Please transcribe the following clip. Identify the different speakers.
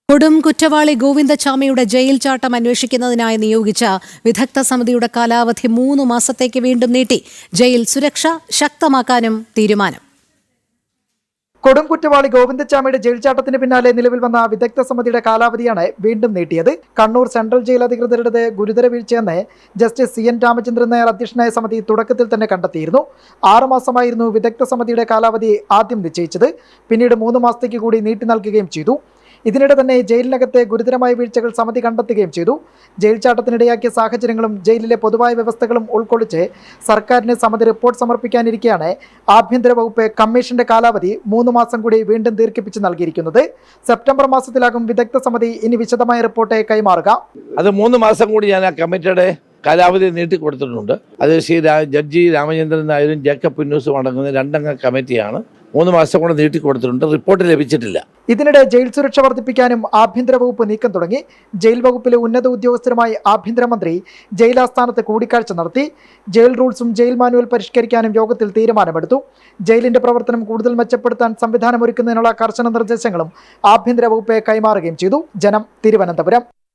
Speaker 1: കൊടും കുറ്റവാളി ഗോവിന്ദചാമിയുടെ ജയിൽ ചാട്ടം അന്വേഷിക്കുന്നതിനായി നിയോഗിച്ച വിദഗ്ധ സമിതിയുടെ കാലാവധി 3 മാസത്തേക്ക് വീണ്ടും നീട്ടി. ജയിൽ സുരക്ഷ ശക്തമാക്കാനും തീരുമാനം.
Speaker 2: കൊടും കുറ്റവാളി ഗോവിന്ദചാമിയുടെ ജയിൽ ചാട്ടത്തിന് പിന്നാലെ നിലവിൽ വന്ന വിദഗ്ധ സമിതിയുടെ കാലാവധിയാണ് വീണ്ടും നീട്ടിയത്. കണ്ണൂർ സെൻട്രൽ ജയിൽ അധികൃതരുടെ ഗുരുതര വീഴ്ചയെന്ന് ജസ്റ്റിസ് CN രാമചന്ദ്രൻ നായർ അധ്യക്ഷനായ സമിതി തുടക്കത്തിൽ തന്നെ കണ്ടെത്തിയിരുന്നു. 6 മാസമായിരുന്നു വിദഗ്ധ സമിതിയുടെ കാലാവധി ആദ്യം നിശ്ചയിച്ചത്. പിന്നീട് 3 മാസത്തേക്ക് കൂടി നീട്ടി നൽകുകയും ചെയ്തു. ഇതിനിടെ തന്നെ ജയിലിനകത്തെ ഗുരുതരമായ വീഴ്ചകൾ സമിതി കണ്ടെത്തുകയും ചെയ്തു. ജയിൽ ചാട്ടത്തിനിടയാക്കിയ സാഹചര്യങ്ങളും ജയിലിലെ പൊതുവായ വ്യവസ്ഥകളും ഉൾക്കൊള്ളിച്ച് സർക്കാരിന് സമിതി റിപ്പോർട്ട് സമർപ്പിക്കാനിരിക്കെയാണ് ആഭ്യന്തര വകുപ്പ് കമ്മീഷന്റെ കാലാവധി 3 മാസം കൂടി വീണ്ടും ദീർഘിപ്പിച്ച് നൽകിയിരിക്കുന്നത്. സെപ്റ്റംബർ മാസത്തിലാകും വിദഗ്ധ സമിതി ഇനി വിശദമായ റിപ്പോർട്ട് കൈമാറുക.
Speaker 3: അത് 3 മാസം കൂടി ഞാൻ ആ കമ്മിറ്റിയുടെ കാലാവധി നീട്ടിക്കൊടുത്തിട്ടുണ്ട്. അത് ജഡ്ജി രാമചന്ദ്രൻ നായരും ജേക്കബ് പുന്നൂസും അടങ്ങുന്ന 2 അംഗ കമ്മിറ്റിയാണ്. 3 മാസം കൂടെ നീട്ടിക്കൊടുത്തിട്ടുണ്ട്. റിപ്പോർട്ട് ലഭിച്ചിട്ടില്ല.
Speaker 2: ഇതിനിടെ ജയിൽ സുരക്ഷ വർദ്ധിപ്പിക്കാനും ആഭ്യന്തര വകുപ്പ് നീക്കം തുടങ്ങി. ജയിൽ വകുപ്പിലെ ഉന്നത ഉദ്യോഗസ്ഥരുമായി ആഭ്യന്തരമന്ത്രി ജയിൽ ആസ്ഥാനത്ത് കൂടിക്കാഴ്ച നടത്തി. ജയിൽ റൂൾസും ജയിൽ മാനുവൽ പരിഷ്കരിക്കാനും യോഗത്തിൽ തീരുമാനമെടുത്തു. ജയിലിന്റെ പ്രവർത്തനം കൂടുതൽ മെച്ചപ്പെടുത്താൻ സംവിധാനമൊരുക്കുന്നതിനുള്ള കർശന നിർദ്ദേശങ്ങളും ആഭ്യന്തര വകുപ്പ് കൈമാറുകയും ചെയ്തു. ജനം, തിരുവനന്തപുരം.